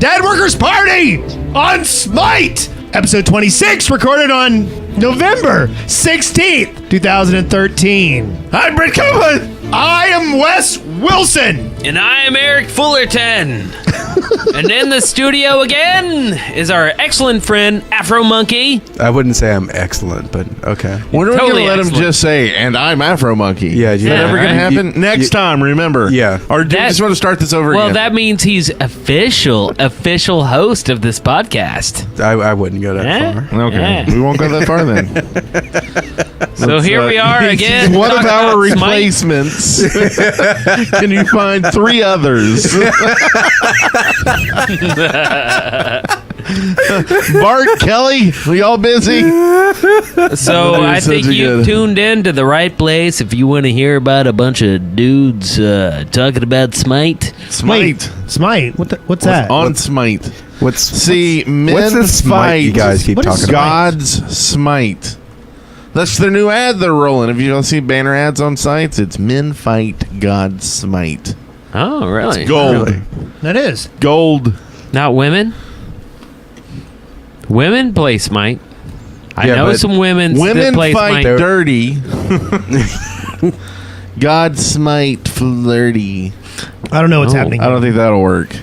Dead Workers Party on Smite. Episode 26, recorded on November 16th, 2013. I'm Brett Copeland. I am Wes Wilson. And I am Eric Fullerton. And in the studio again is our excellent friend, Afro Monkey. I wouldn't say I'm excellent, but okay. When are we Totally going to let him excellent. just say, and I'm Afro Monkey? Yeah, Is that yeah, ever going to right? happen? Next time, remember. Yeah. Or do you That- just want to start this over Well, again? that means he's official host of this podcast. I wouldn't go that Eh? far. Okay. Yeah. We won't go that far then. So here we are again. One of talking our about Smite. replacements. Can you find 3 others? Bart, Kelly, we all busy? So I Such think a you've good- tuned in to the right place if you want to hear about a bunch of dudes talking about Smite. Smite. Smite. What's that? On Smite. What's Men the Smite fight. you guys keep What is talking about? God's Smite. That's their new ad they're rolling. If you don't see banner ads on sites, it's Men Fight God's Smite. Oh, really? It's gold. Really? That is. Gold. Not women? Women play Smite. I Yeah, know but some women that Women play fight Smite. dirty. God Smite flirty. I don't know what's Oh, happening. I don't think that'll work.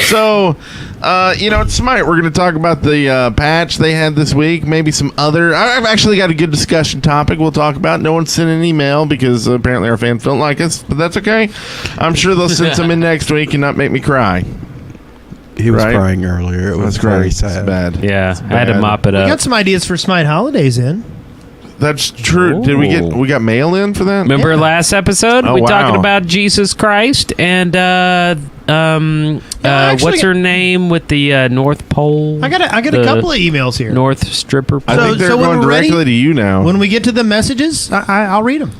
So, it's Smite. We're going to talk about the patch they had this week. Maybe some other. I've actually got a good discussion topic we'll talk about. No one sent an email because apparently our fans don't like us, but that's okay. I'm sure they'll send some in next week and not make me cry. He was Right? crying earlier. It was That's very great. sad. It's bad. Yeah, It's I had to bad. mop it We up. got some ideas for Smite holidays in. That's true. Did we Ooh. got mail in for that? Remember Yeah. last episode? Oh, we wow. talking about Jesus Christ and actually what's her name with the North Pole? I got a The couple of emails here. North Stripper I Pole. think they're so when going we're ready- directly to you now. When we get to the messages, I'll read them.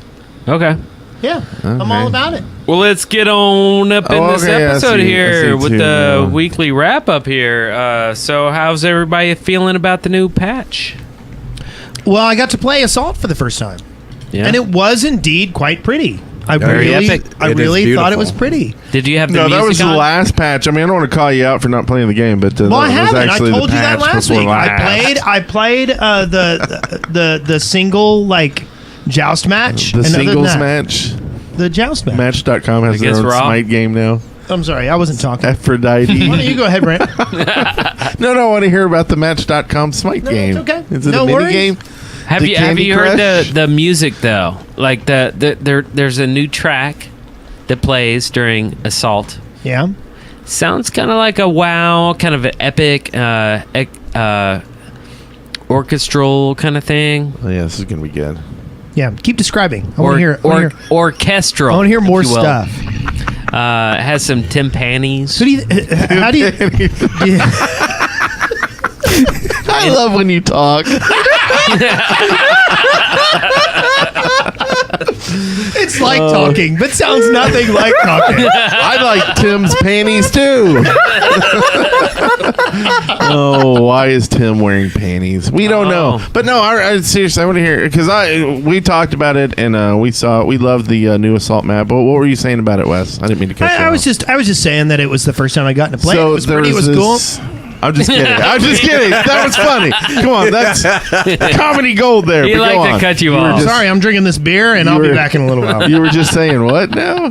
Okay. Yeah, I'm Okay. all about it. Well, let's get on up in Oh, this okay, I episode see. I here see with too the now. weekly wrap up here. So, how's everybody feeling about the new patch? Well, I got to play Assault for the first time, Yeah. and it was indeed quite pretty. I Very really, epic. I It is really thought it beautiful. was pretty. Did you have the No, music that was the on? last patch. I mean, I don't want to call you out for not playing the game, but Well, I that was haven't. I actually the told you that patch last before week. last. I played the single like joust match. The and other than singles that, match. the joust match. Match.com has their Against own Raw? Smite game now. I'm sorry, I wasn't talking. Why Aphrodite. don't you go ahead, Brent? No, I want to hear about the Match.com Smite No, game. it's okay. Is it No a mini worries. game? Have The you Candy heard Crush? the music though? Like there's a new track that plays during Assault. Yeah. Sounds kind of like a WoW, kind of an epic, orchestral kind of thing. Oh, yeah, this is going to be good. Yeah. Keep describing. I want to hear. Orchestral. I want to hear more if you will. stuff. It has some timpanis. So do you, how do you? Yeah. I love when you talk. It's like talking, but sounds nothing like talking. I like Tim's panties too. Oh, why is Tim wearing panties? We don't know. But no, I seriously, I want to hear because we talked about it and we saw it. We loved the new Assault map. But what were you saying about it, Wes? I didn't mean to cut you I was off. just saying that it was the first time I got to play. So it was there pretty. It was this- cool. I'm just kidding. I'm just kidding. That was funny. Come on, that's comedy gold there. He but liked go to on. cut you were off. just- Sorry, I'm drinking this beer, and You I'll be were- back in a little while. You were just saying what now?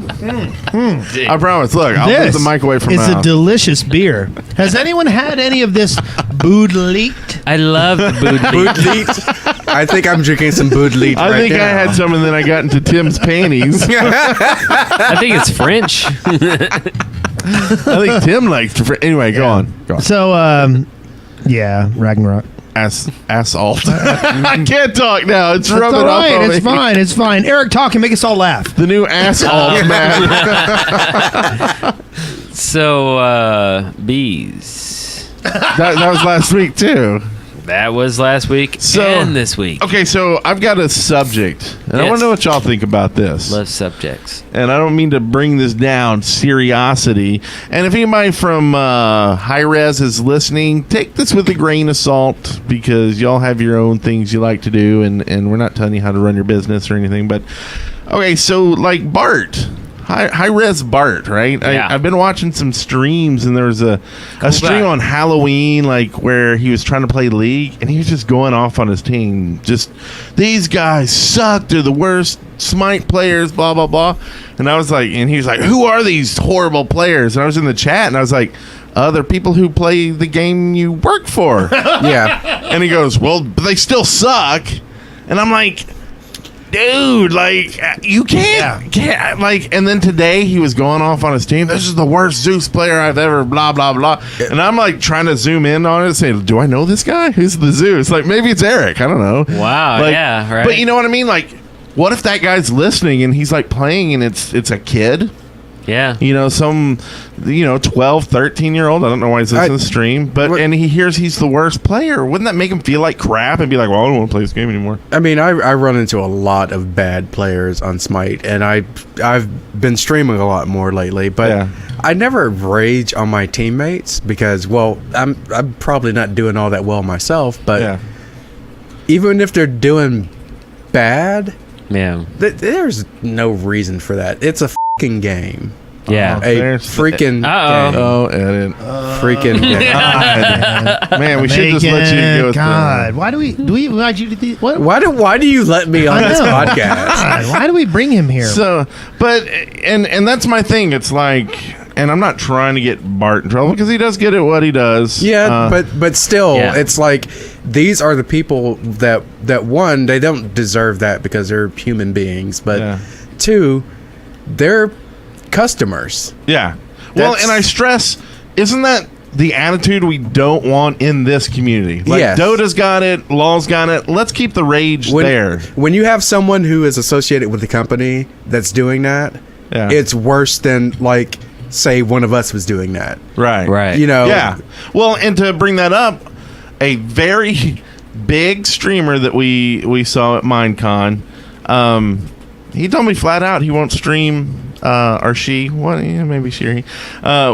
I promise. Look, I'll move the mic away from It's a mouth. delicious beer. Has anyone had any of this Boodleet? I love the boot. I think I'm drinking some Boudleet I right think now. I had some, and then I got into Tim's panties. I think it's French. I think Tim likes to. Anyway, go on. So, yeah, Ragnarok. Assault. I can't talk now. It's That's rubbing all off right. on It's me. fine. It's fine. Eric, talk and make us all laugh. The new assault, man. So, bees. that was last week too. That was last week So- and this week. Okay, so I've got a subject, and I Yes. want to know what y'all think about this. Love subjects. And I don't mean to bring this down, seriosity. And if anybody from High Res is listening, take this with a grain of salt because y'all have your own things you like to do, and we're not telling you how to run your business or anything. But okay, so like Bart, high res Bart, right? Yeah. I've been watching some streams, and there was a stream guy. on Halloween, like where he was trying to play League, and he was just going off on his team. Just, these guys suck. They're the worst Smite players, blah, blah, blah. And I was like, and he was like, who are these horrible players? And I was in the chat, and I was like, they're people who play the game you work for. Yeah. And he goes, well, but they still suck. And I'm like, dude, like, you can't, like, and then today he was going off on his team. This is the worst Zeus player I've ever, blah, blah, blah. And I'm like trying to zoom in on it and say, do I know this guy? Who's the Zeus? Like, maybe it's Eric. I don't know. Wow, Like, yeah, right. But you know what I mean? Like, what if that guy's listening and he's like playing and it's a kid? Yeah. You know, some, 12, 13-year-old. I don't know why he's listening to the stream. And he hears he's the worst player. Wouldn't that make him feel like crap and be like, well, I don't want to play this game anymore? I mean, I run into a lot of bad players on Smite, and I've been streaming a lot more lately, but Yeah. I never rage on my teammates because, well, I'm probably not doing all that well myself, but Yeah. even if they're doing bad, Yeah. there's no reason for that. It's a fucking game. Yeah. A There's- freaking Uh-oh. game. Oh, edit. Freaking game. Man, we should just let you go with God, why do we want you to do what? Why do you let me on I this know. podcast? God, why do we bring him here? So, but and that's my thing. It's like, and I'm not trying to get Bart in trouble because he does good at what he does. Yeah, but still, Yeah. it's like these are the people that one, they don't deserve that because they're human beings, but Yeah. two, they're customers. yeah. Well, That's- and I stress, isn't that the attitude we don't want in this community? Like, Yes. Dota's got it, LOL's got it. Let's keep the rage there. When you have someone who is associated with the company that's doing that, Yeah. it's worse than, like, say one of us was doing that. Right. Right. You know? Yeah. Well, and to bring that up, a very big streamer that we saw at Minecon, he told me flat out he won't stream, or she, what? Yeah, maybe she or he,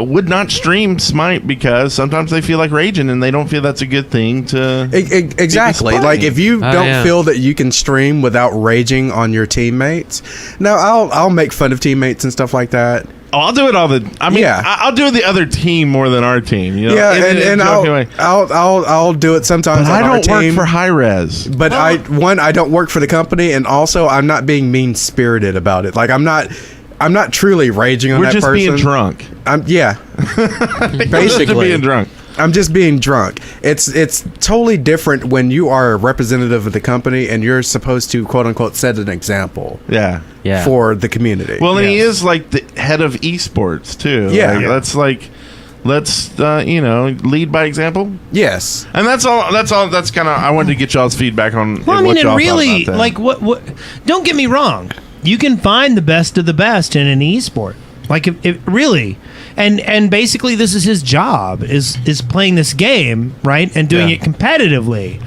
would not stream Smite because sometimes they feel like raging and they don't feel that's a good thing to. Exactly. It's Like funny. if you Oh, don't yeah. feel that you can stream without raging on your teammates. Now I'll make fun of teammates and stuff like that. Oh, I'll do it all the. I mean, Yeah. I'll do the other team more than our team. You know? Yeah, In a and joking way. I'll do it sometimes But I on our don't work team. for high res. But I don't work for the company, and also I'm not being mean spirited about it. Like I'm not truly raging on We're that just person. being drunk. Yeah, Just basically being drunk. I'm just being drunk. It's totally different when you are a representative of the company and you're supposed to quote unquote set an example Yeah. Yeah. for the community. Well, and he Yes. is like the head of esports too. Yeah. Like, Yeah. let's lead by example. yes. And that's all. That's kind of. I wanted to get y'all's feedback on. Well, I what mean, and y'all really, thought about that. like, what? Don't get me wrong. You can find the best of the best in an esport. Like, if really, and basically, this is his job is playing this game, right, and doing Yeah. it competitively.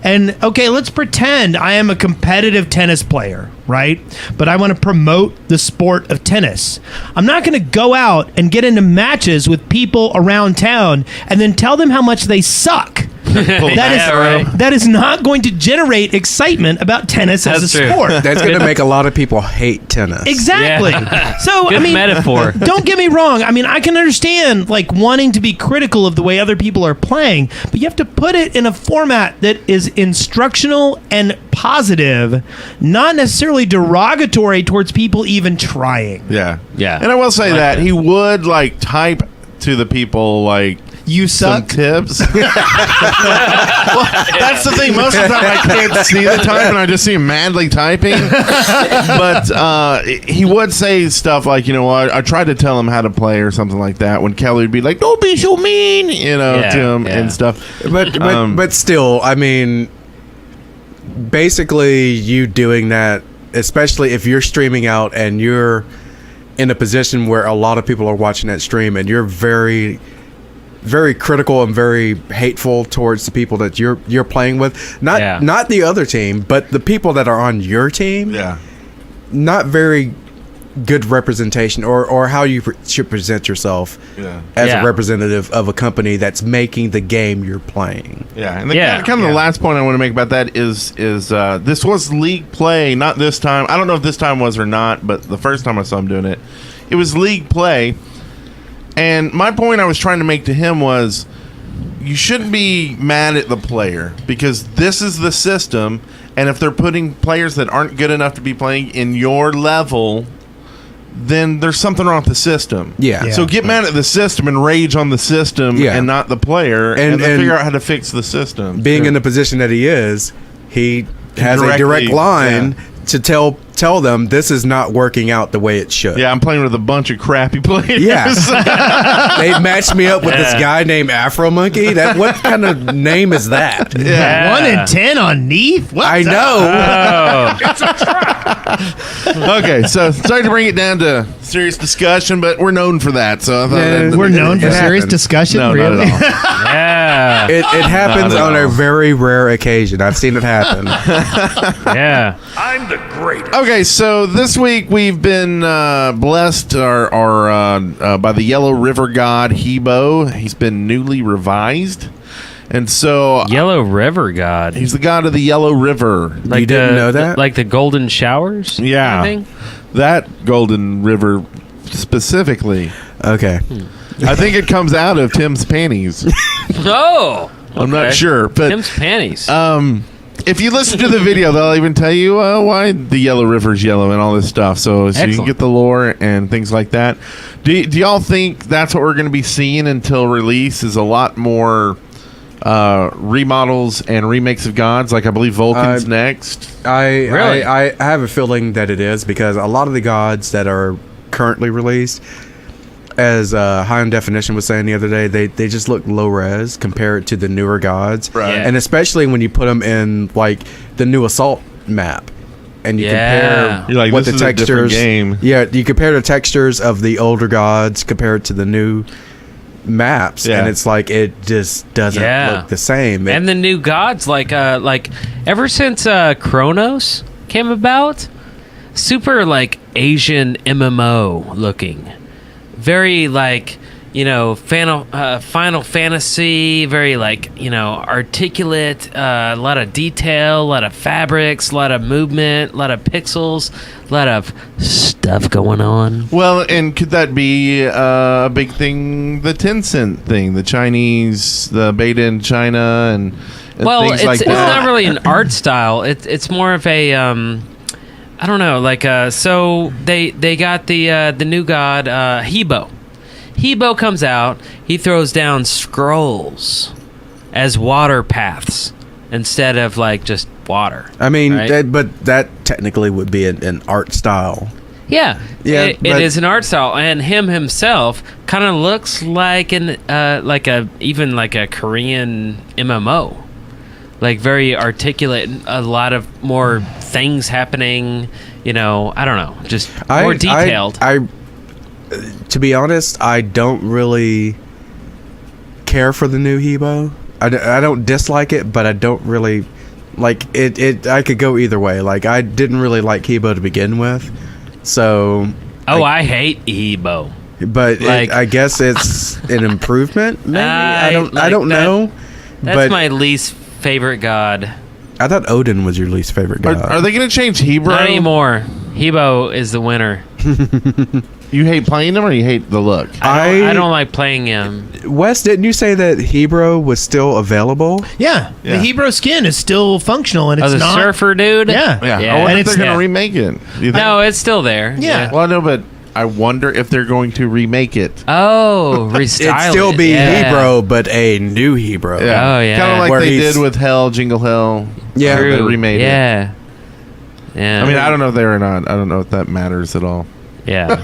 And okay, let's pretend I am a competitive tennis player, right? But I want to promote the sport of tennis. I'm not going to go out and get into matches with people around town and then tell them how much they suck. That is not going to generate excitement about tennis as a That's true. sport. That's going to make a lot of people hate tennis. Exactly. Yeah. So, Good I mean, metaphor. don't get me wrong. I mean, I can understand like wanting to be critical of the way other people are playing, but you have to put it in a format that is instructional and positive, not necessarily derogatory towards people even trying. yeah, Yeah. And I will say Like that that. he would like type to the people like. You Some suck. tips. Well, that's the thing. Most of the time, I can't see the type, and I just see him madly typing. But he would say stuff like, I tried to tell him how to play or something like that. When Kelly would be like, "Don't be so mean," Yeah, to him yeah. and stuff. But still, I mean, basically, you doing that, especially if you're streaming out and you're in a position where a lot of people are watching that stream, and you're very, very critical and very hateful towards the people that you're playing with. Not the other team, but the people that are on your team. Yeah. Not very good representation or how you should present yourself Yeah. as Yeah. a representative of a company that's making the game you're playing. Yeah, and Yeah. kind of Yeah. the last point I want to make about that is this was league play, not this time. I don't know if this time was or not, but the first time I saw him doing it, it was league play. And my point I was trying to make to him was, you shouldn't be mad at the player because this is the system, and if they're putting players that aren't good enough to be playing in your level, then there's something wrong with the system. Yeah. So get mad at the system and rage on the system and not the player, and then figure out how to fix the system. Being in the position that he is, he has a direct line to tell them this is not working out the way it should. Yeah, I'm playing with a bunch of crappy players. Yeah. They matched me up with this guy named Afro Monkey. What kind of name is that? Yeah. 1 in 10 on Neath? What? I know. Okay, so sorry to bring it down to serious discussion, but we're known for that. So I thought We're known for It serious happened. discussion? No, really? not at all. Yeah. It happens Not at on a all. very rare occasion. I've seen it happen. Yeah. Okay, so this week we've been blessed by the Yellow River god Hibo. He's been newly revised, and so Yellow River God. he's the god of the Yellow River. You didn't know that? Like the golden showers? Yeah. I think? That Golden River specifically. Okay. I think it comes out of Tim's panties. Oh! I'm not okay. sure, but Tim's panties. if you listen to the video, they'll even tell you why the Yellow River's yellow and all this stuff. So you can Excellent. get the lore and things like that. Do y'all think that's what we're going to be seeing until release? Is a lot more remodels and remakes of gods? Like I believe Vulcan's next. Really? I have a feeling that it is because a lot of the gods that are currently released, as High on Definition was saying the other day, they just look low res compared to the newer gods, Right. Yeah. and especially when you put them in like the new Assault map, and you Yeah. compare You're like, what this the is a different textures. game. Yeah, you compare the textures of the older gods compared to the new maps, Yeah. and it's like it just doesn't Yeah. look the same. And the new gods, like ever since Chronos came about, super like Asian MMO looking, very like Final Fantasy, very like articulate, a lot of detail, a lot of fabrics, a lot of movement, a lot of pixels, a lot of stuff going on. Well, and could that be a big thing? The Tencent thing, the Chinese, the beta in China, and Well, things it's, like it's that. not really an art style. It's more of a I don't know. Like so they got the new god Hibo. Hibo comes out. He throws down scrolls as water paths instead of like just water. I mean, right? but that technically would be an art style. Yeah, Yeah, it but- is an art style, and him himself kind of looks like even like a Korean MMO, like very articulate, a lot of more things happening. I don't know, just more detailed. To be honest, I don't really care for the new Hibo. I don't dislike it, but I don't really like it. I could go either way. Like I didn't really like Hibo to begin with, so. I hate Hibo. But Like- I guess it's an improvement. Maybe I don't like know. That's but my least favorite god. I thought Odin was your least favorite god. Are they going to change Hebrew? Not anymore. Hibo is the winner. You hate playing them, or you hate the look? I don't like playing him. Wes, didn't you say that Hebrew was still available? Yeah, Yeah. the Hebrew skin is still functional, and Oh, it's the not. surfer dude. Yeah. Yeah, Yeah. I wonder And if they're it's- going to yeah. remake it. You think? No, it's still there. Yeah. Well, I know, but I wonder if they're going to remake it. Oh, restyle It'd still it. be Yeah. Hebrew, but a new Hebrew. Oh, yeah. Kind of like Where they he's- did with Hell, Jingle Hell. Yeah. They True. remade it. Yeah. Yeah. I mean, I don't know if they or not. I don't know if that matters at all. Yeah.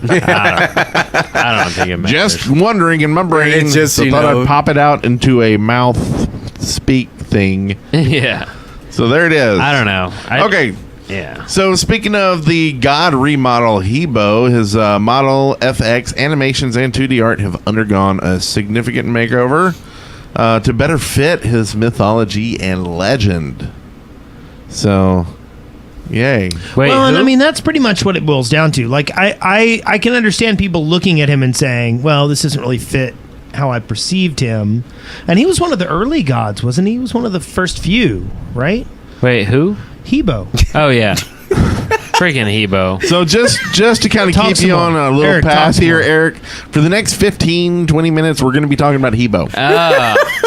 I don't think it matters. Just wondering in my brain. It's just, so you thought know- I'd pop it out into a mouth speak thing. yeah. So there it is. I don't know. Okay. Yeah. So speaking of the God remodel Hibo, his model, FX, animations, and 2D art have undergone a significant makeover to better fit his mythology and legend. So, yay. Wait. Well, and who? I mean that's pretty much what it boils down to. Like I can understand people looking at him and saying, "Well, this doesn't really fit how I perceived him." And he was one of the early gods, wasn't he? He was one of the first few, right? Wait, who? Hibo. Oh yeah. Freaking Hibo. So just to kind of Talk keep some you more. on a little Eric, path talk some here, more. Eric, for the next 15, 20 minutes, we're going to be talking about Hibo.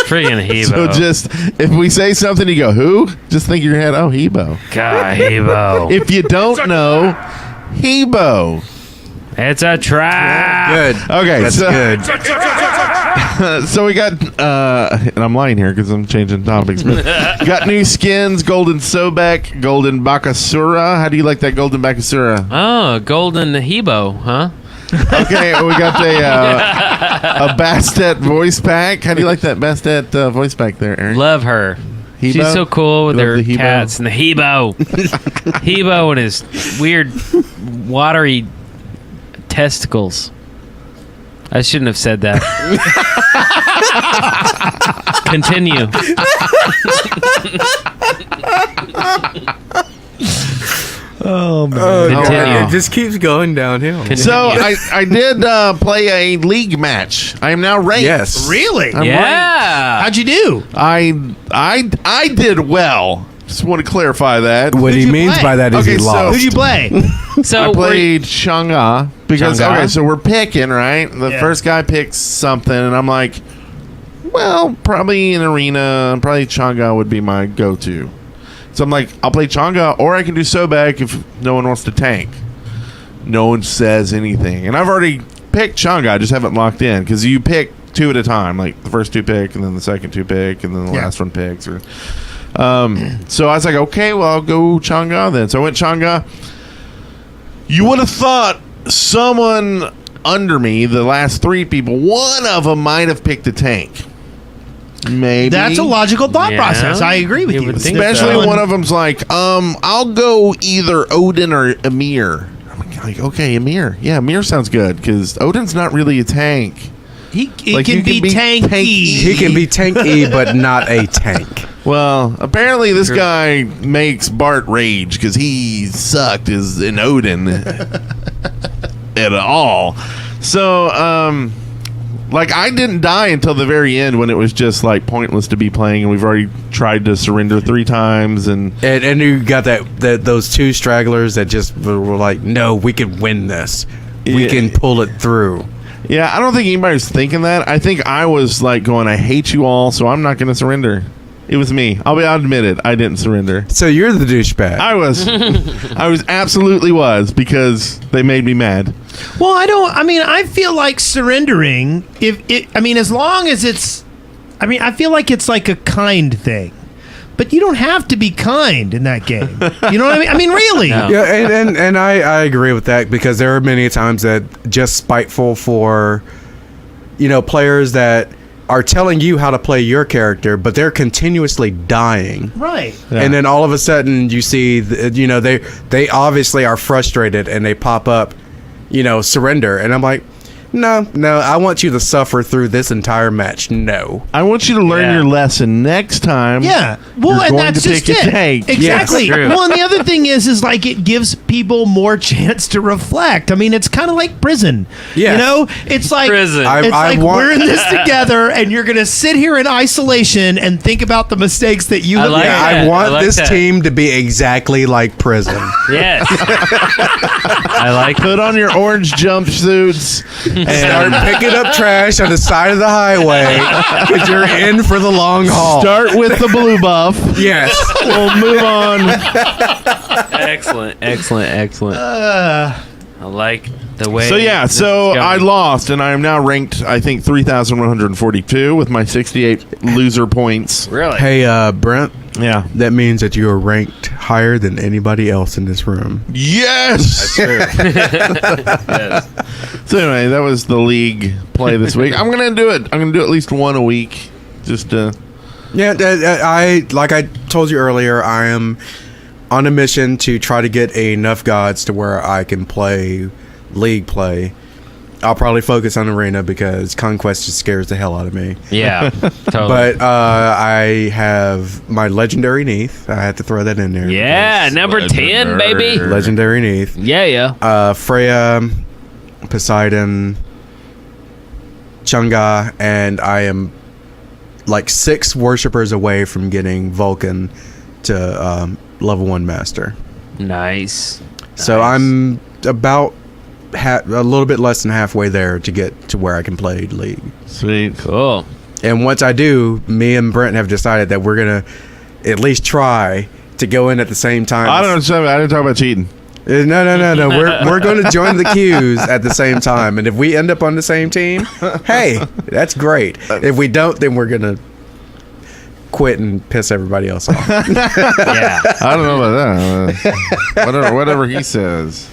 Freaking Hibo. So just, if we say something, you go, who? Just think in your head, oh, Hibo. God, Hibo. If you don't know, Hibo. It's a trap. Good. Okay, That's so, good. so we got, and I'm lying here because I'm changing topics, but got new skins, Golden Sobek, Golden Bakasura. How do you like that Golden Bakasura? Oh, golden Hibo, huh? Okay, we got a Bastet voice pack. How do you like that Bastet voice pack there, Eric? Love her. Hibo? She's so cool with Love her the Hibo? cats and the Hibo. Hibo and his weird, watery testicles. I shouldn't have said that. Continue. Oh man. Continue. It just keeps going downhill. So I did play a league match. I am now ranked. Yes. Really? I'm Yeah. How'd you do? I did well. Just want to clarify that. What Who'd he you means play? by that is Okay, he so- lost. Who'd you play? So I played Chang'e because Chang'e? okay, so we're picking, right? The Yeah. first guy picks something, and I'm like, well, probably an arena, probably Chang'e would be my go-to. So I'm like, I'll play Chang'e, or I can do Sobek if no one wants to tank. No one says anything, and I've already picked Chang'e. I just haven't locked in because you pick two at a time, like the first two pick, and then the second two pick, and then the Yeah. last one picks. Or, so I was like, okay, well, I'll go Chang'e then. So I went Chang'e. You would have thought someone under me, the last three people, one of them might have picked a tank. Maybe. That's a logical thought Yeah. process. I agree with You you. would think Especially so. one of them's like, I'll go either Odin or Emir. I'm like, okay, Emir. Yeah, Emir sounds good because Odin's not really a tank. He Like, can you be can be tanky. tanky. He can be tanky, but not a tank. Well, apparently this guy makes Bart rage because he sucked as an Odin at all. So, like, I didn't die until the very end when it was just like pointless to be playing, and we've already tried to surrender 3 times, and And you got that those two stragglers that just were like, no, we can win this. We Yeah. can pull it through. yeah, I don't think anybody was thinking that. I think I was like going, I hate you all, so I'm not going to surrender. It was me. I'll admit it. I didn't surrender. So you're the douchebag. I was absolutely was because they made me mad. Well, I feel like surrendering as long as it's I feel like it's like a kind thing. But you don't have to be kind in that game. You know what I mean? I mean, really. No. Yeah, and I agree with that because there are many times that just spiteful for, players that are telling you how to play your character, but they're continuously dying. Right. Yeah. And then all of a sudden you see, they obviously are frustrated and they pop up, surrender. And I'm like, no, I want you to suffer through this entire match. No. I want you to learn Yeah. your lesson next time. Yeah. Well, you're and going that's to just pick a it. tank. Exactly. Yes, true. Well, and the other thing is like it gives people more chance to reflect. I mean, it's kind of like prison. Yes. It's like Prison. It's I like want- we're in this together, and you're gonna sit here in isolation and think about the mistakes that you I have like made. that. I I want like this that. team to be exactly like prison. Yes. I like Put on your orange jumpsuits Start and picking up trash on the side of the highway because you're in for the long haul. start with the blue buff. Yes. We'll move on. excellent. I like the way. So yeah, this so is going. I lost, and I am now ranked, I think, 3,142 with my 68 loser points. Really. Hey, Brent, Yeah. that means that you are ranked higher than anybody else in this room. Yes. Yes. So anyway, that was the league play this week. I'm gonna do it. I'm gonna do at least one a week. Just Yeah, like I told you earlier, I am on a mission to try to get enough gods to where I can play league play. I'll probably focus on arena because conquest just scares the hell out of me. Yeah. Totally. But I have my legendary Neath. I had to throw that in there. yeah, number 10, baby. because legendary Neath. Yeah. Freya, Poseidon, Chang'e, and I am like 6 worshippers away from getting Vulcan to level 1 master. Nice. So I'm about a little bit less than halfway there to get to where I can play League. Sweet. Cool. And once I do, me and Brent have decided that we're going to at least try to go in at the same time. I don't know. I didn't talk about cheating. No. We're going to join the queues at the same time. And if we end up on the same team, hey, that's great. If we don't, then we're going to quit and piss everybody else off. Yeah. I don't know about that. Whatever he says.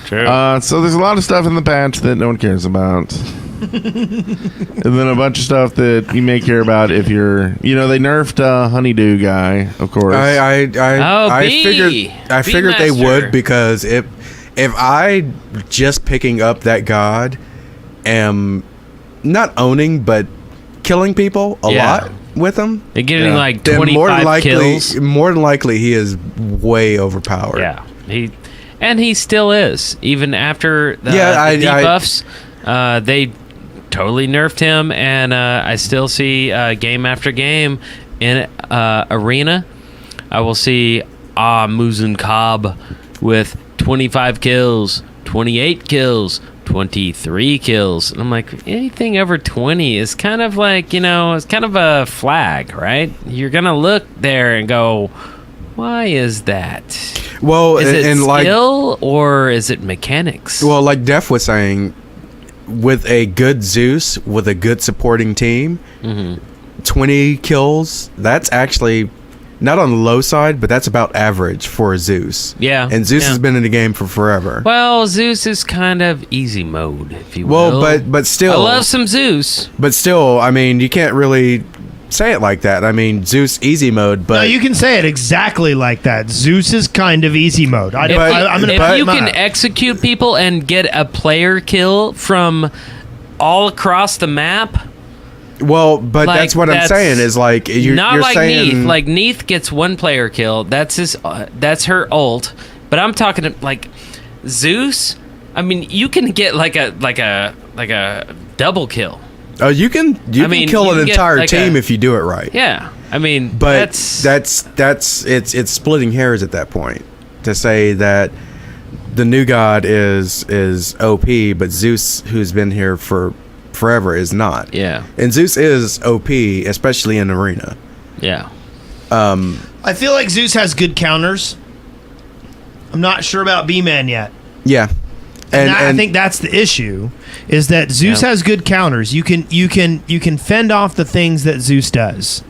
True. So there's a lot of stuff in the patch that no one cares about. And then a bunch of stuff that you may care about if you're, they nerfed Honeydew guy, of course. I figured they would, because if I just picking up that god am not owning but killing people a lot with him, they're getting like then 25 kills. more than likely he is way overpowered. Yeah, he still is, even after the debuffs. They totally nerfed him, and I still see game after game in Arena. I will see Muzan Cobb with 25 kills, 28 kills, 23 kills. And I'm like, anything over 20 is kind of like, it's kind of a flag, right? You're going to look there and go, why is that? Well, is it and skill or is it mechanics? Well, like Def was saying, with a good Zeus, with a good supporting team, 20 kills, that's actually not on the low side, but that's about average for a Zeus. Yeah. And Zeus has been in the game for forever. Well, Zeus is kind of easy mode, if you will. Well, but still. I love some Zeus. But still, I mean, you can't really say it like that. I mean, Zeus easy mode, but... No, you can say it exactly like that. Zeus is kind of easy mode. If you can execute people and get a player kill from all across the map... Well, but that's what I'm saying is like you're like saying Neith. Like Neith gets one player kill. That's her ult. But I'm talking like Zeus. I mean, you can get like a double kill. Oh, you can kill an entire team if you do it right. Yeah, I mean, but it's splitting hairs at that point to say that the new god is OP, but Zeus, who's been here for forever, is not. Yeah. And Zeus is OP, especially in Arena. Yeah. I feel like Zeus has good counters. I'm not sure about B-Man yet. Yeah. And I think that's the issue, is that Zeus has good counters. You can fend off the things that Zeus does.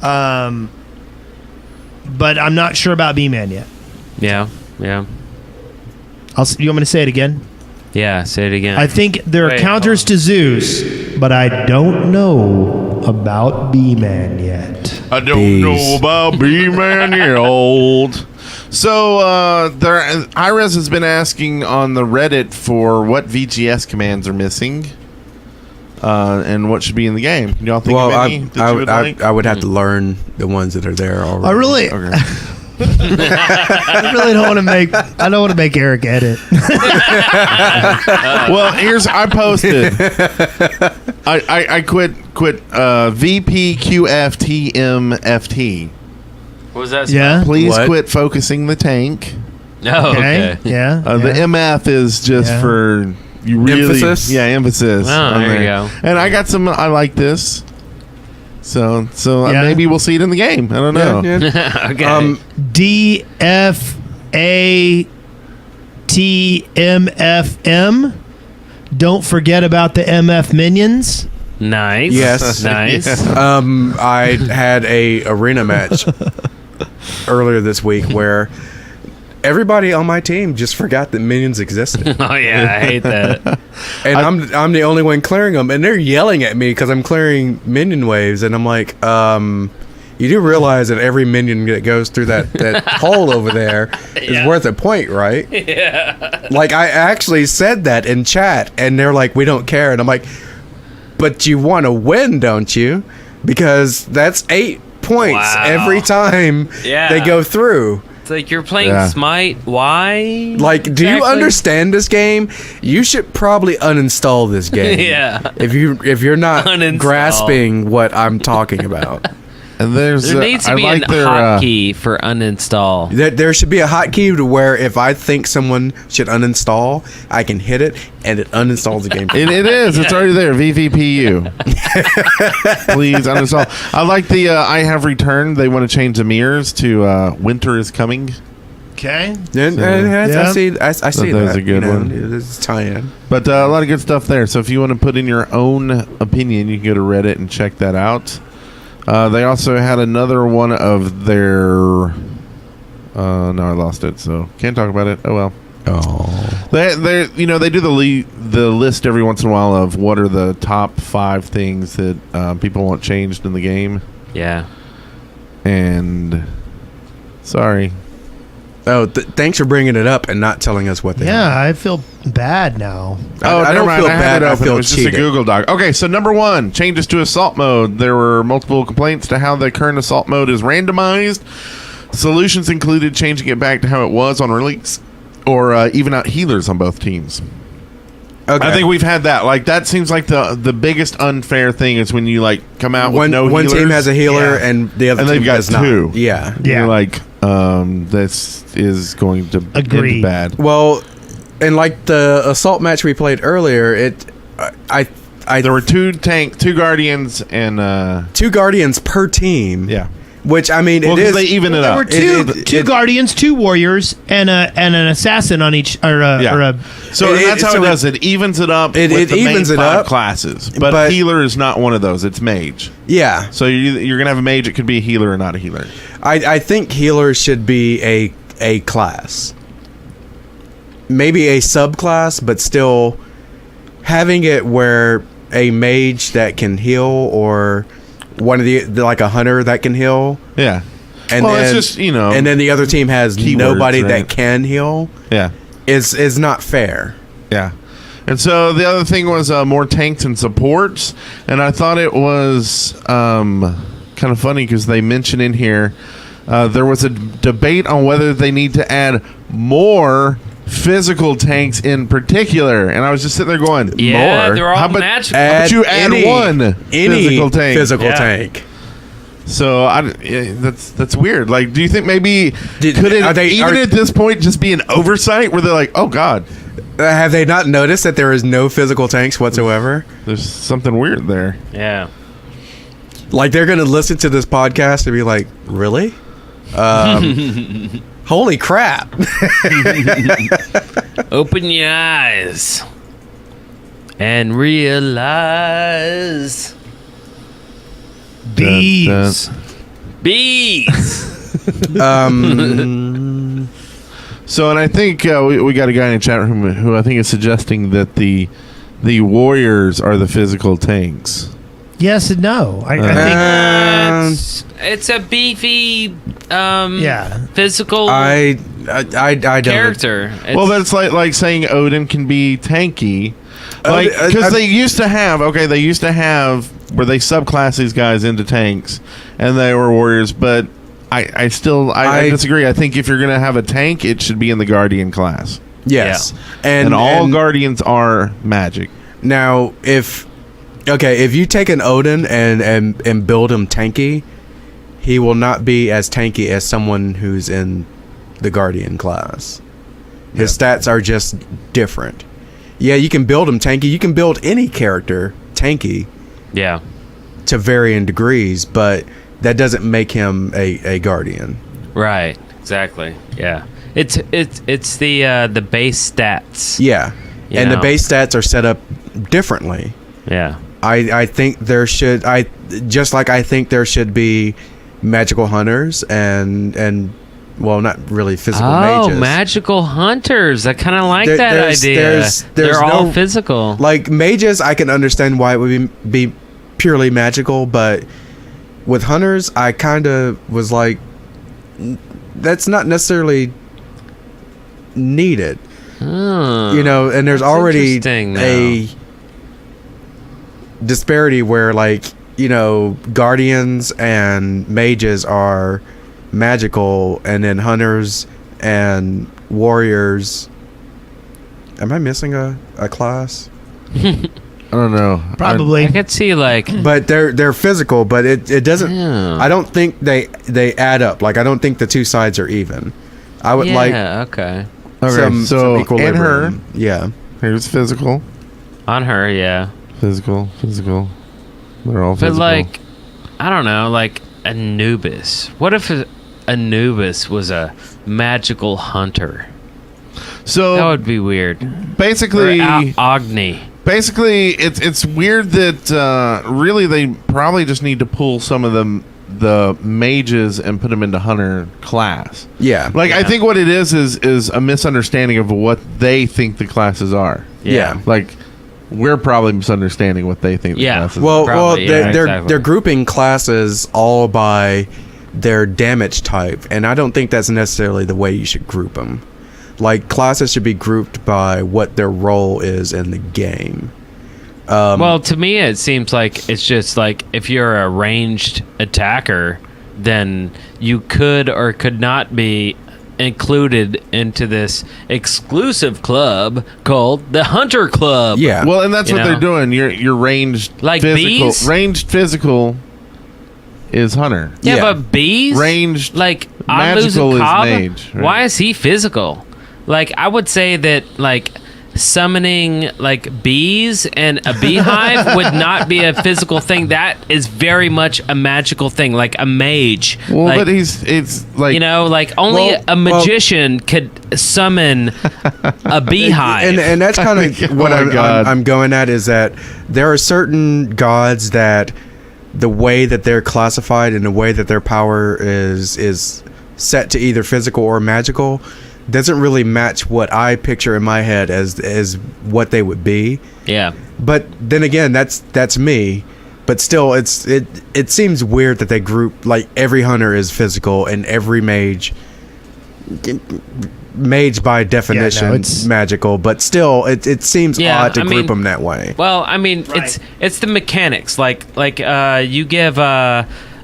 But I'm not sure about B-Man yet. Yeah. Yeah. You want me to say it again? Yeah, say it again. I think there are counters to Zeus, but I don't know about B-Man yet. I don't know about B-Man yet, old. So, Iris has been asking on the Reddit for what VGS commands are missing, and what should be in the game. Do y'all think of any that you would like? I would have to learn the ones that are there already. I really... Okay. I really don't want to make. I don't want to make Eric edit. Well, I posted. I quit VPQFTMFT. What was that? Yeah. Please quit focusing the tank. Oh, okay. Yeah. The MF is just for you really. Emphasis? Yeah, emphasis. Oh, there you go. And I got some. I like this. So maybe we'll see it in the game. I don't know. Yeah. Okay. DFATMFM. Don't forget about the MF minions. Nice. Yes. Nice. I had a arena match earlier this week where everybody on my team just forgot that minions existed. Oh yeah, I hate that. And I'm the only one clearing them, and they're yelling at me because I'm clearing minion waves, and I'm like, you do realize that every minion that goes through that hole over there is worth a point, right? Yeah. Like, I actually said that in chat, and they're like, we don't care. And I'm like, but you want to win, don't you? Because that's 8 points every time they go through. It's like you're playing Smite. Why? Like, do you understand this game? You should probably uninstall this game. Yeah. If you're not Uninstall. grasping what I'm talking about. And there's There needs to I be like a their, hotkey for uninstall. There should be a hotkey to where if I think someone should uninstall, I can hit it and it uninstalls the game. It is. It's already there. VVPU. Please uninstall. I like the I have returned. They want to change the mirrors to winter is coming. Okay. I see That's that. a good one. It's tie-in. But a lot of good stuff there. So if you want to put in your own opinion, you can go to Reddit and check that out. They also had another one of their. No, I lost it, so can't talk about it. Oh well. Oh. They do the list every once in a while of what are the top 5 things that people want changed in the game. Yeah. And sorry. Oh, thanks for bringing it up and not telling us what they are. Yeah, I feel bad now. I don't feel bad. I feel It was cheated. just a Google Doc. Okay, so number 1, changes to assault mode. There were multiple complaints to how the current assault mode is randomized. Solutions included changing it back to how it was on release, or even out healers on both teams. Okay. I think we've had that. Like that seems like the biggest unfair thing is when you like come out with no one healers. team has a healer Yeah. and the other And team they've got does 2. not. Yeah. And Yeah. You're like, this is going to Agreed. end bad. Well, and like the assault match we played earlier, There were 2 guardians and 2 guardians per team. yeah. Which I mean, Well, it 'cause is. they even it There up. were two guardians, 2 warriors, and an assassin on each. Or a So It- that's how so it does it. Evens it up. It with the evens main it 5 up, classes, but but- healer is not one of those. It's mage. Yeah, So you're gonna have a mage. It could be a healer or not a healer. I think healers should be a class, maybe a subclass, but still having it where a mage that can heal or one of the like a hunter that can heal. Yeah. And Well, then, it's just, and then the other team has keywords, nobody right? that can heal. Yeah. Is not fair. Yeah. And so the other thing was more tanks and supports. And I thought it was kind of funny because they mentioned in here there was a debate on whether they need to add more physical tanks in particular. And I was just sitting there going, Yeah, more? they're all How about- magical. How about you add one physical tank? Physical tank. So that's weird. Like, do you think maybe could it are- at this point just be an oversight where they're like, oh God, Have they not noticed that there is no physical tanks whatsoever? there's something weird there. Yeah. Like they're gonna listen to this podcast and be like, "Really? Holy crap!" Open your eyes and realize bees. bees. So, and I think we got a guy in the chat room who I think is suggesting that the warriors are the physical tanks. Yes and no. I think. It's a beefy, Yeah. physical I don't. character. Well, that's like saying Odin can be tanky, like Odin- because they used to have where they subclass these guys into tanks, and they were warriors. But I disagree. I think if you're gonna have a tank, it should be in the guardian class, Yes, and all guardians are magic. Now, if you take an Odin and build him tanky, he will not be as tanky as someone who's in the Guardian class. His stats are just different. Yeah, you can build him tanky. You can build any character tanky Yeah. to varying degrees, but that doesn't make him a Guardian. Right. Exactly. Yeah. It's the base stats. Yeah, You and the know. base stats are set up differently. Yeah. I think there should I think there should be magical hunters and well, not really physical Oh, mages. magical hunters. I kind of like There- that there's- idea. there's They're all no- physical. Like mages, I can understand why it would be purely magical, but with hunters, I kind of was like, that's not necessarily needed. Oh, You know, and there's that's already interesting now. a disparity where, like, you know, guardians and mages are magical, and then hunters and warriors. Am I missing a class? I don't know. Probably. I could see like But they're physical, but it doesn't. Yeah. I don't think they add up. Like I don't think the two sides are even. I would like okay. Okay, so in equilibrium. her, Yeah. here's physical, On her, yeah. physical. They're all But physical. like, I don't know, like Anubis. What if Anubis was a magical hunter? so That would be weird. basically, Agni. basically, it's weird that really they probably just need to pull some of the mages and put them into hunter class. Yeah. Like I think what it is a misunderstanding of what they think the classes are. Yeah. Like we're probably misunderstanding what they think the Yeah. classes Well, are. Probably, they're exactly. they're grouping classes all by their damage type, and I don't think that's necessarily the way you should group them. Like classes should be grouped by what their role is in the game. Well, to me, it seems like it's just like if you're a ranged attacker, then you could or could not be included into this exclusive club called the Hunter Club. Yeah. Well, and that's You what know? they're doing. You're ranged Like physical. bees? Ranged physical is hunter. Yeah, Yeah. but bees, Ranged like magical is Cobb, mage, right? why is he physical? Like I would say that like summoning like bees and a beehive would not be a physical thing. That is very much a magical thing, like a mage. Well, like, but it's like you know, like only Well- a magician could summon a beehive. and that's kind of what Oh my God. I'm going at is that there are certain gods that the way that they're classified and the way that their power is set to either physical or magical doesn't really match what I picture in my head as what they would be. yeah. But then again, that's me. But still, it seems weird that they group like every hunter is physical and every mage by definition it's- magical. But still, it seems Yeah, odd to I group mean- them that way. Well, I mean, Right. it's the mechanics. Like you give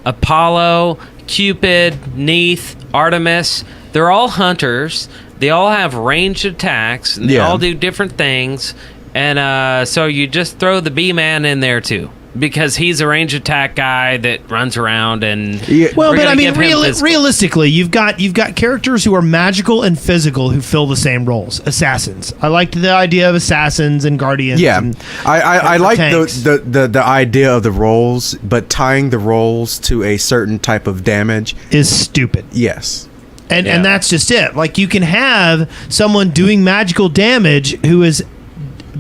Apollo, Cupid, Neith, Artemis. They're all hunters. They all have ranged attacks, and they Yeah. all do different things. And so you just throw the B-Man in there too, because he's a ranged attack guy that runs around and. Yeah. Well, we're but gonna I mean, give him physical. realistically, you've got characters who are magical and physical who fill the same roles. Assassins. I liked the idea of assassins and guardians. Yeah, and, I and like tanks. the idea of the roles, but tying the roles to a certain type of damage. is stupid. Yes. And Yeah. and that's just it. Like you can have someone doing magical damage who is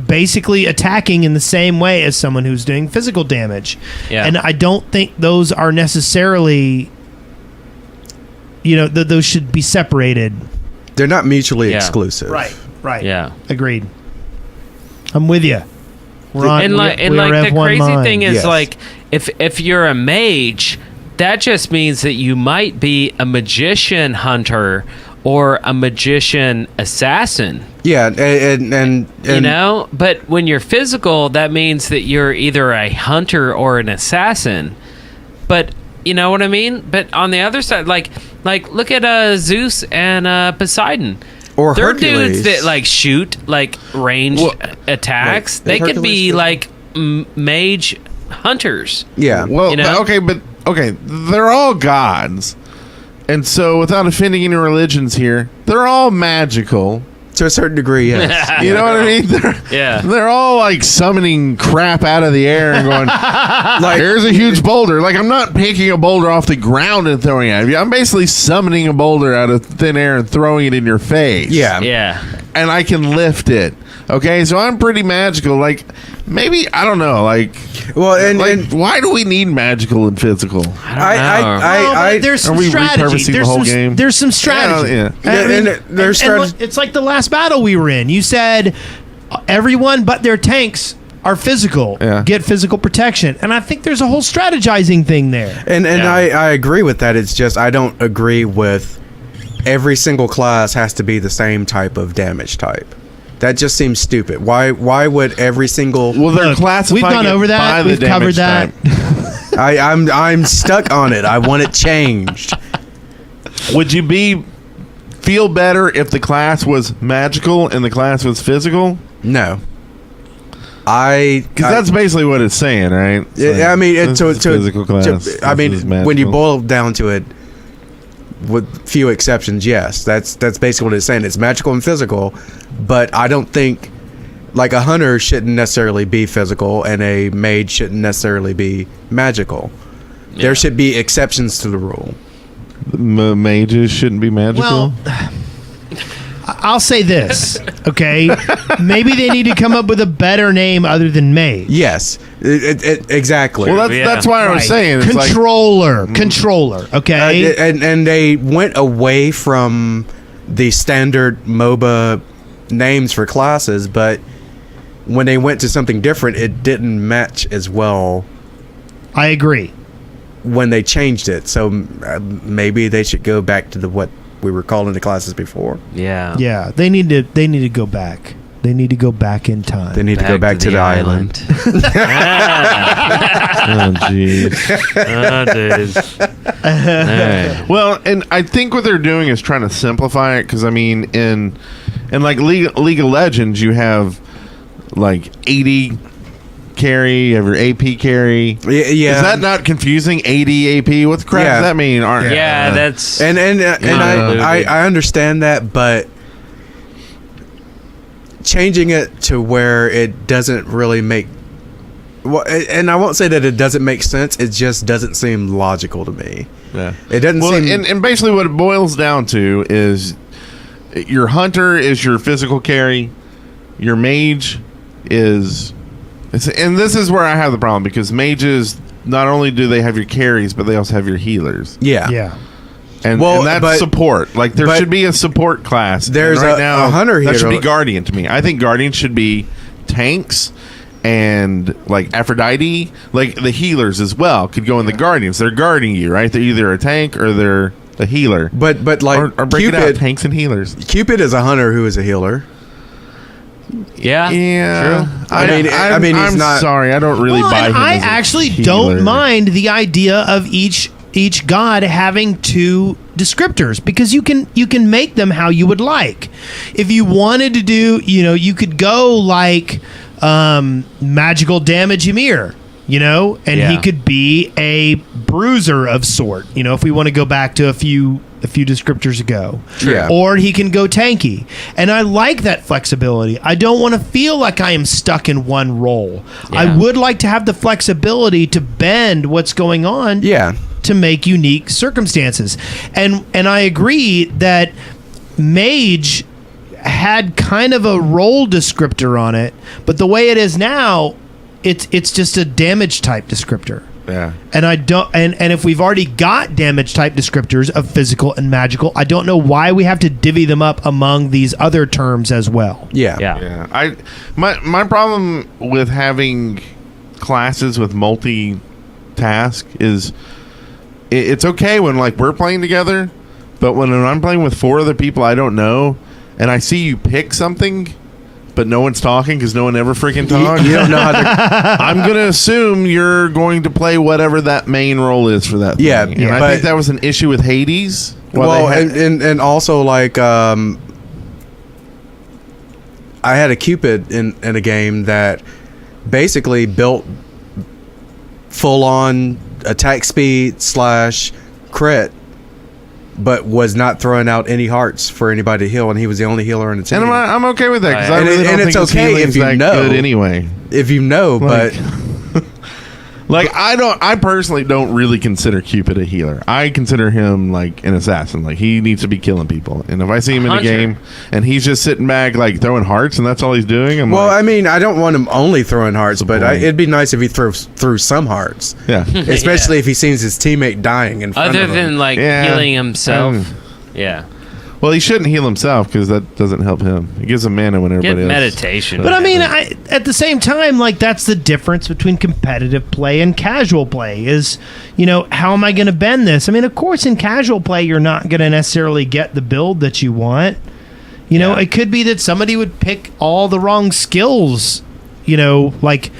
basically attacking in the same way as someone who's doing physical damage. Yeah. And I don't think those are necessarily, those should be separated. They're not mutually Yeah. exclusive. Right. Yeah. Agreed. I'm with you. We're on, And like, we and are like of the one crazy mind. thing is Yes. like if you're a mage, that just means that you might be a magician hunter or a magician assassin. Yeah, and You know, but when you're physical, that means that you're either a hunter or an assassin. But you know what I mean? But on the other side, like look at Zeus and Poseidon. or They're Hercules. dudes that like shoot like ranged attacks. Wait, They could Hercules be too? like mage hunters. Yeah. well, You know? okay, they're all gods, and so without offending any religions here, they're all magical. To a certain degree, yes. You know what I mean? Yeah. They're all like summoning crap out of the air and going, Like- here's a huge boulder. Like, I'm not picking a boulder off the ground and throwing it at you. I'm basically summoning a boulder out of thin air and throwing it in your face. Yeah. Yeah. And I can lift it. Okay, so I'm pretty magical. Like, maybe, I don't know. Like, Well, and why do we need magical and physical? I don't know. No, but I there's some Are we strategy. repurposing the There's whole some, game? There's some strategy. Yeah. And there's and look, strateg- it's like the last battle we were in. You said everyone but their tanks are physical. Yeah. Get physical protection. And I think there's a whole strategizing thing there. And Yeah. I agree with that. It's just I don't agree with every single class has to be the same type of damage type. That just seems stupid. Why would every single Well, they're Look, classifying we've gone it over by that. the We've covered damage that. type. I'm stuck on it. I want it changed. Would you feel better if the class was magical and the class was physical? No. Because that's basically what it's saying, right? It's I mean, this is physical class. I this is mean, when you magical. boil it down to it, with few exceptions, yes, that's basically what it's saying. It's magical and physical, but I don't think like a hunter shouldn't necessarily be physical, and a mage shouldn't necessarily be magical. Yeah. There should be exceptions to the rule. Mages shouldn't be magical. Well, I'll say this, okay? Maybe they need to come up with a better name other than mage. Yes, exactly. Well, that's why I was Right. saying it's like controller, okay? and they went away from the standard MOBA names for classes, but when they went to something different, it didn't match as well I agree. when they changed it. So maybe they should go back to what we were calling the classes before. Yeah. Yeah, they need to go back. They need to go back in time. They need to go back to the island. oh, jeez. Oh, dude. Alright. Well, and I think what they're doing is trying to simplify it because I mean, in like League of Legends, you have like 80 carry, you have your AP carry. Yeah. Is that not confusing? 80 AP? What the crap Yeah. does that mean? Yeah, that's and Yeah. I understand that, but changing it to where it doesn't really make and I won't say that it doesn't make sense, it just doesn't seem logical to me. Yeah. It doesn't seem and basically what it boils down to is your hunter is your physical carry, your mage is and this is where I have the problem because mages not only do they have your carries but they also have your healers. yeah. Yeah. And, Well, and that's but- support. Like there but should be a support class. There's And right a now hunter that should hero- be guardian to me. I think guardian should be tanks and like Aphrodite, like the healers as well could go in the guardians. They're guarding you, right? They're either a tank or they're a healer. But like Or break it out, Cupid tanks and healers. Cupid is a hunter who is a healer. yeah. Yeah, True. I mean, he's I'm not- sorry, I don't really Well, buy and him. I as a actually healer. don't mind the idea of each god having two descriptors because you can make them how you would like. If you wanted to do, you could go like magical damage Ymir, and he Yeah. could be a bruiser of sort, if we want to go back to a few descriptors ago. Yeah. Or he can go tanky. And I like that flexibility. I don't want to feel like I am stuck in one role. I Yeah. would like to have the flexibility to bend what's going on Yeah. to make unique circumstances. And I agree that mage had kind of a role descriptor on it, but the way it is now, it's just a damage type descriptor. Yeah. And I don't and if we've already got damage type descriptors of physical and magical, I don't know why we have to divvy them up among these other terms as well. Yeah. Yeah, my problem with having classes with multi-task is it's okay when like we're playing together, but when I'm playing with four other people I don't know, and I see you pick something, but no one's talking because no one ever freaking talks. You don't know how to. I'm gonna assume you're going to play whatever that main role is for that. Yeah, thing. And I but- think that was an issue with Hades. Well, they had- and also like I had a Cupid in a game that basically built full on attack speed / crit, but was not throwing out any hearts for anybody to heal, and he was the only healer in the team. and I'm okay with that because I And really it- don't and think it's his okay healing's if you that know. good anyway. If you know, Like- but Like I personally don't really consider Cupid a healer. I consider him like an assassin. Like he needs to be killing people. And if I see him in a Hunter. game and he's just sitting back like throwing hearts and that's all he's doing, I'm well, like, I mean, I don't want him only throwing hearts, but point? it'd be nice if he threw some hearts, yeah. especially if he sees his teammate dying in front Other of him. than like Yeah. healing himself. Yeah. Well, he shouldn't heal himself because that doesn't help him. It gives him mana when Get everybody else. meditation. But I mean, at the same time, like that's the difference between competitive play and casual play is, how am I going to bend this? I mean, of course, in casual play, you're not going to necessarily get the build that you want. Yeah. It could be that somebody would pick all the wrong skills, like,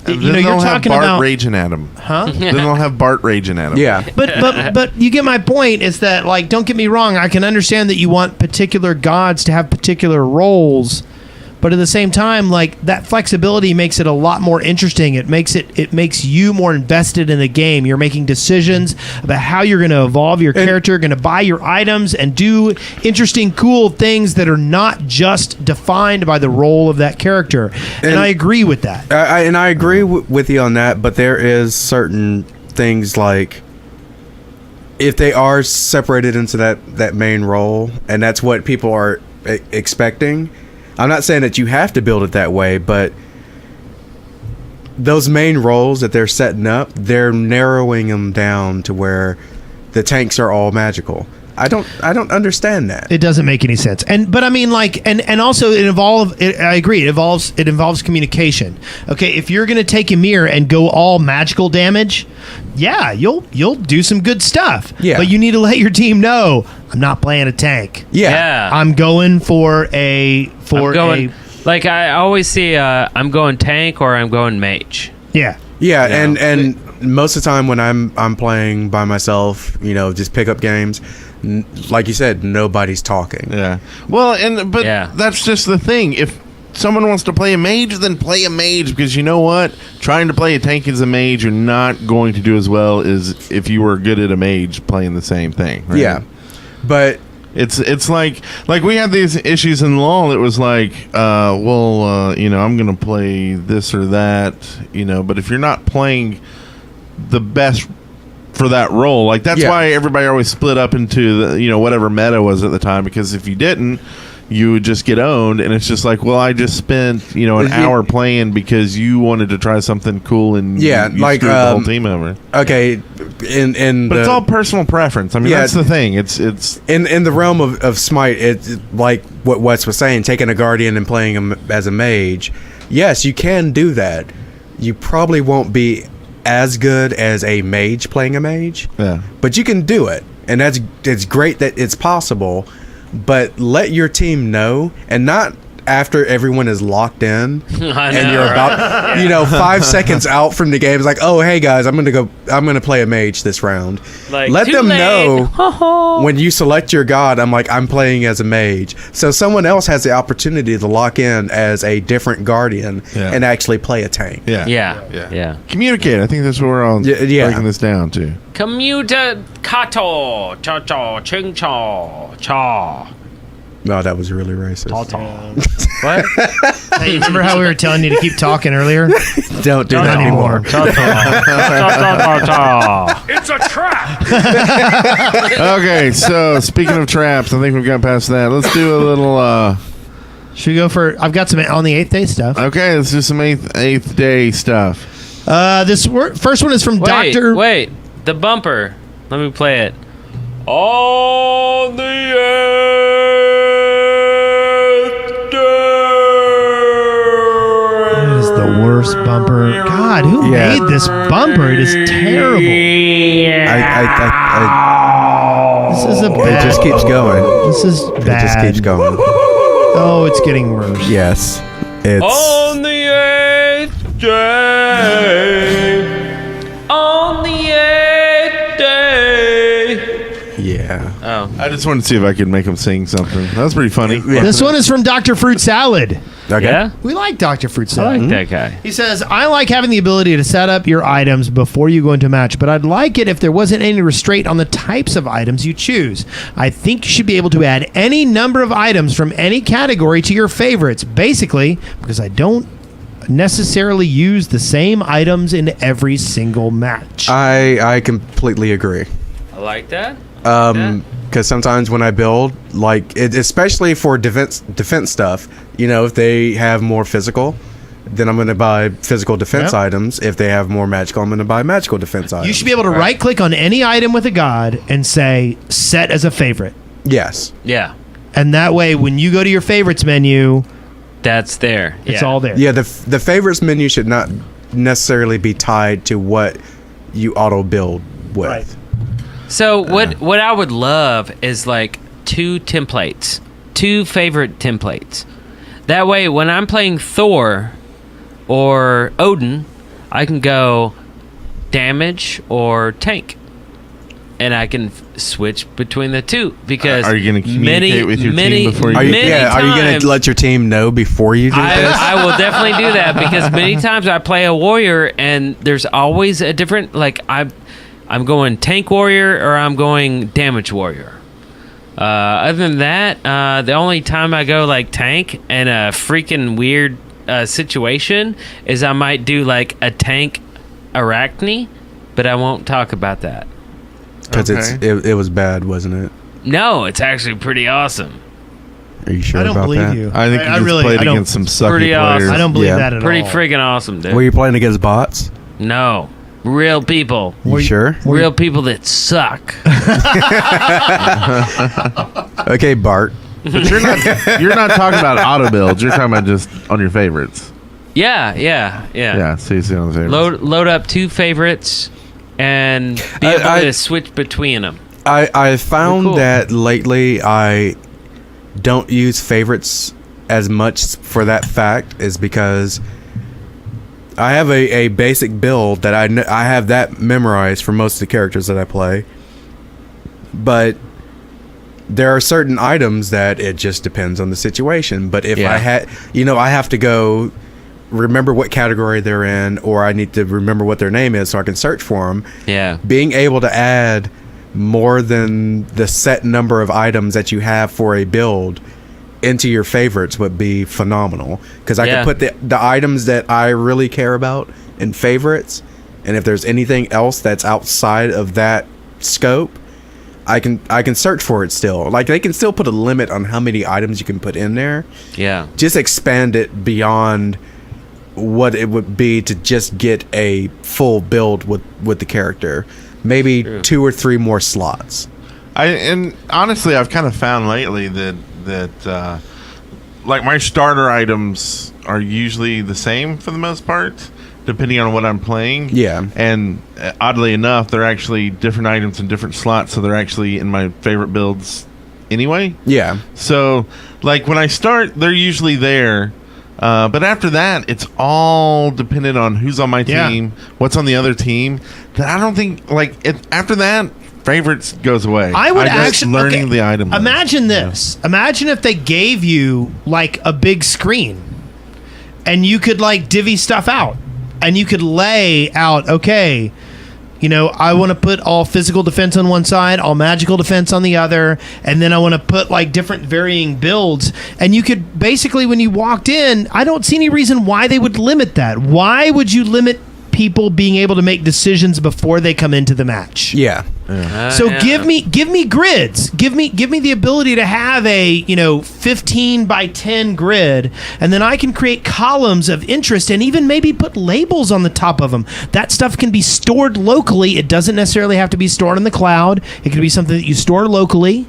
Then you're they'll have talking Bart about, raging at him. huh? Then they'll have Bart raging at him. Yeah. But you get my point is that, like, don't get me wrong, I can understand that you want particular gods to have particular roles, But at the same time, like, that flexibility makes it a lot more interesting. It makes you more invested in the game. You're making decisions about how you're going to evolve your character, going to buy your items, and do interesting, cool things that are not just defined by the role of that character. And I agree with that. I agree with you on that, but there is certain things like if they are separated into that main role, and that's what people are expecting. I'm not saying that you have to build it that way, but those main roles that they're setting up, they're narrowing them down to where the tanks are all magical. I don't understand that. It doesn't make any sense. But I mean, like, and also I agree. It involves communication. Okay, if you're going to take Ymir and go all magical damage, yeah, you'll do some good stuff. Yeah. But you need to let your team know, I'm not playing a tank. Yeah. I'm going for like I always see I'm going tank or I'm going mage. Yeah. Yeah, and most of the time when I'm playing by myself, just pick up games, like you said, nobody's talking. Yeah. Well, that's just the thing. If someone wants to play a mage, then play a mage, because you know what? Trying to play a tank as a mage, you're not going to do as well as if you were good at a mage playing the same thing. Right? Yeah, but it's like we had these issues in LoL. It was like, I'm going to play this or that, but if you're not playing the best for that role, like that's why everybody always split up into the, whatever meta was at the time, because if you didn't, you would just get owned, and it's just like, well, I just spent an hour playing because you wanted to try something cool, and you screwed the whole team over. Okay, but it's all personal preference. I mean, that's the thing. It's in the realm of Smite. It's like what Wes was saying, taking a guardian and playing him as a mage. Yes, you can do that. You probably won't be as good as a mage playing a mage. Yeah, but you can do it, and it's great that it's possible. But let your team know, and not after everyone is locked in and you're about 5 seconds out from the game. It's like, oh, hey guys, I'm gonna play a mage this round. Like, let them know when you select your god. I'm playing as a mage, so someone else has the opportunity to lock in as a different guardian and actually play a tank. Yeah. Communicate. I think that's what we're all breaking this down to. Kato, cha cha, ching cha, cha. No, that was really racist. What? Hey, remember how we were telling you to keep talking earlier? Don't do that anymore. It's a trap. Okay, so speaking of traps, I think we've got past that. Let's do a little. Should we go for? I've got some on the 8th day stuff. Okay, let's do some eighth day stuff. This first one is from Doctor. Wait, the bumper. Let me play it. On the 8th day. That is the worst bumper. God, who made this bumper? It is terrible. This is a bad. It just keeps going. This is bad. It just keeps going. Oh, it's getting worse. Yes, it's on the 8th day. On the 8th day. Yeah. Oh. I just wanted to see if I could make him sing something. That was pretty funny. Yeah. This one is from Dr. Fruit Salad. Okay. Yeah? We like Dr. Fruit I Salad. like that guy. He says, I like having the ability to set up your items before you go into a match, but I'd like it if there wasn't any restraint on the types of items you choose. I think you should be able to add any number of items from any category to your favorites, basically, because I don't necessarily use the same items in every single match. I completely agree. I like that. Because sometimes when I build, especially for defense stuff, if they have more physical, then I'm going to buy physical defense items. If they have more magical, I'm going to buy magical defense items. You should be able to right-click on any item with a god and say, set as a favorite. Yes. Yeah. And that way, when you go to your favorites menu, that's there. It's all there. Yeah, the favorites menu should not necessarily be tied to what you auto build with. Right. So what I would love is like 2 templates, 2 favorite templates. That way, when I'm playing Thor or Odin, I can go damage or tank. and I can switch between the two because Are you going to communicate with your team before you Are you, many are you going times- to let your team know before you do this? I will definitely do that because many times I play a warrior and there's always a different, like I'm going tank warrior or I'm going damage warrior. Other than that, the only time I go like tank in a freaking weird situation is I might do like a tank arachne, but I won't talk about that. Because it was bad, wasn't it? No, it's actually pretty awesome. Are you sure I don't about believe that? you. I think you just really, played I don't- against some sucky Pretty players. awesome. I don't believe Yeah. that at Pretty all. friggin' awesome, dude. Were you playing against bots? No, real people. You sure? Real people that suck. Okay, Bart. But you're not talking about auto builds. You're talking about just on your favorites. Yeah. Yeah, so you see on the favorites. Load up 2 favorites and be able I- to switch between them. I found Cool. that lately I don't use favorites as much for that fact is because I have a basic build that I have that memorized for most of the characters that I play. But there are certain items that it just depends on the situation. But if Yeah. I had, I have to go remember what category they're in, or I need to remember what their name is so I can search for them. Yeah. Being able to add more than the set number of items that you have for a build into your favorites would be phenomenal, because I Yeah. can put the items that I really care about in favorites, and if there's anything else that's outside of that scope, I can search for it still. Like, they can still put a limit on how many items you can put in there. Yeah. Just expand it beyond what it would be to just get a full build with the character. Maybe True. 2 or 3 more slots. And honestly, I've kind of found lately that like my starter items are usually the same for the most part, depending on what I'm playing. Yeah. And oddly enough, they're actually different items in different slots, so they're actually in my favorite builds anyway. Yeah. So, like, when I start, they're usually there. But after that, it's all dependent on who's on my Yeah. team, what's on the other team. That I don't think, after that, favorites goes away. I would just actually learning okay, the item. Imagine this. Imagine if they gave you like a big screen, and you could like divvy stuff out, and you could lay out. Okay, I want to put all physical defense on one side, all magical defense on the other, and then I want to put like different varying builds. And you could basically, when you walked in, I don't see any reason why they would limit that. Why would you limit people being able to make decisions before they come into the match? Yeah. So Yeah. give me grids. Give me the ability to have a 15 by 10 grid, and then I can create columns of interest and even maybe put labels on the top of them. That stuff can be stored locally. It doesn't necessarily have to be stored in the cloud. It can be something that you store locally,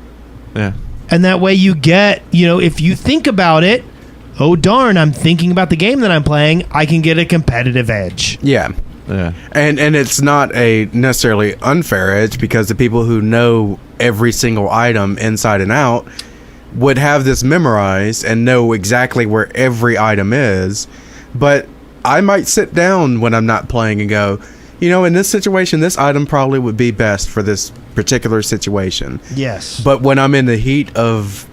Yeah. and that way you get if you think about it. Oh darn! I'm thinking about the game that I'm playing. I can get a competitive edge. Yeah. Yeah. And it's not a necessarily unfair edge, because the people who know every single item inside and out would have this memorized and know exactly where every item is. But I might sit down when I'm not playing and go, in this situation, this item probably would be best for this particular situation. Yes. But when I'm in the heat of,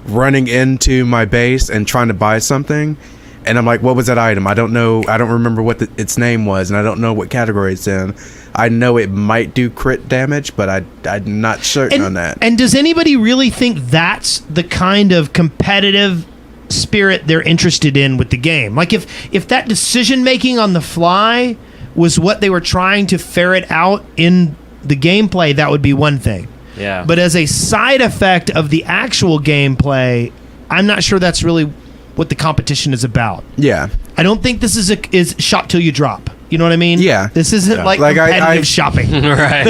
running into my base and trying to buy something, and I'm like, what was that item? I don't know. I don't remember what its name was, and I don't know what category it's in. I know it might do crit damage, but I'm not certain on that. And does anybody really think that's the kind of competitive spirit they're interested in with the game? Like, if that decision making on the fly was what they were trying to ferret out in the gameplay, that would be one thing. Yeah. But as a side effect of the actual gameplay, I'm not sure that's really what the competition is about. Yeah. I don't think this is shot till you drop. You know what I mean? Yeah. This isn't like Like, competitive shopping. Right.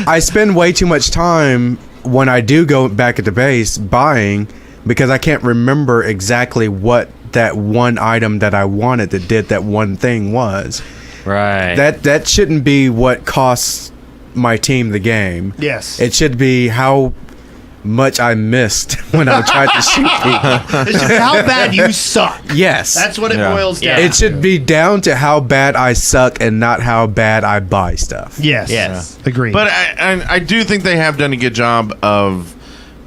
I spend way too much time when I do go back at the base buying, because I can't remember exactly what that one item that I wanted that did that one thing was. Right. That shouldn't be what costs my team the game. Yes. It should be how much I missed when I tried to shoot people. It's just how bad you suck. Yes. That's what it Yeah. boils down. It should be down to how bad I suck and not how bad I buy stuff. Yes. Yes. Agreed. But I do think they have done a good job of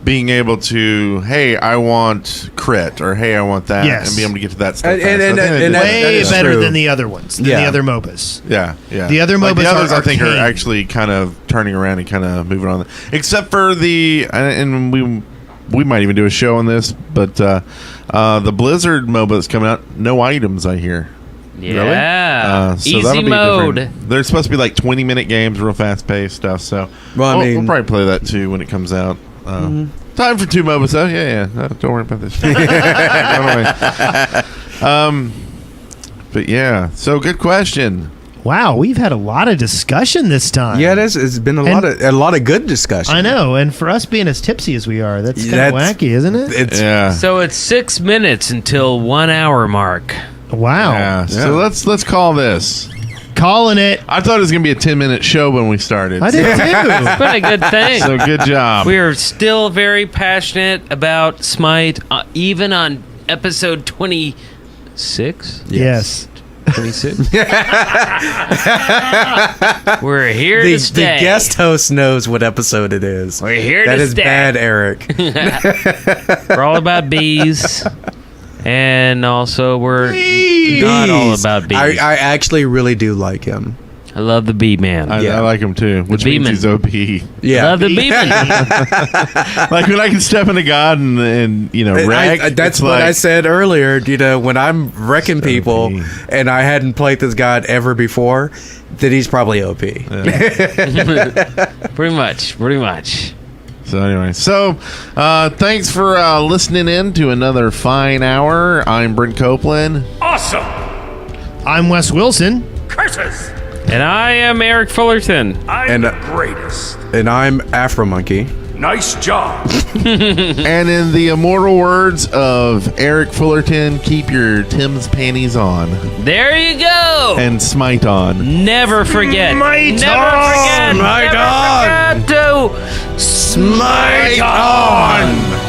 being able to, hey, I want crit, or hey, I want that, Yes. and be able to get to that stuff. And- fast. and- I think and- they and did that- way that is better true. than the other ones, than Yeah. the other MOBAs. Yeah. The other Like MOBAs the others, are I think, are arcane. actually kind of turning around and kind of moving on. Except for and we might even do a show on this, but the Blizzard MOBA that's coming out, no items, I hear. Yeah. So Easy that'll be mode. different. They're supposed to be like 20-minute games, real fast-paced stuff. So Well, I we'll mean- probably play that too when it comes out. Time for 2 MOBAs, though. Yeah. Don't worry about this. But yeah, so good question. Wow, we've had a lot of discussion this time. Yeah, it's been a lot of good discussion. I know, and for us being as tipsy as we are, that's kind of That's- wacky, isn't it? It's Yeah. So it's 6 minutes until 1 hour mark. Wow. Yeah. So let's call this. Calling it. I thought it was gonna be a 10-minute show when we started. I did too. It's been a good thing. So good job. We are still very passionate about Smite, even on episode 26. Yes. 26. We're here the to stay. guest host knows what episode it is. We're here That to is stay. bad, Eric. We're all about bees, and also we're not all about bees. I actually really do like him. I love the bee man. Yeah. I like him too, which means Beeman. he's OP. Yeah, Love the bee man. Like when I can step into God and wreck. That's it's what I like- said earlier. When I'm wrecking So people OP. and I hadn't played this god ever before, that he's probably OP. Pretty much. So anyway, thanks for listening in to another fine hour. I'm Brent Copeland. I'm Wes Wilson. And I am Eric Fullerton. and Greatest. and I'm Afro Monkey. Nice job. And in the immortal words of Eric Fullerton, keep your Tim's panties on There you go. and smite on. Never forget. Smite Never on! forget. Smite Never on! forget to Smite on!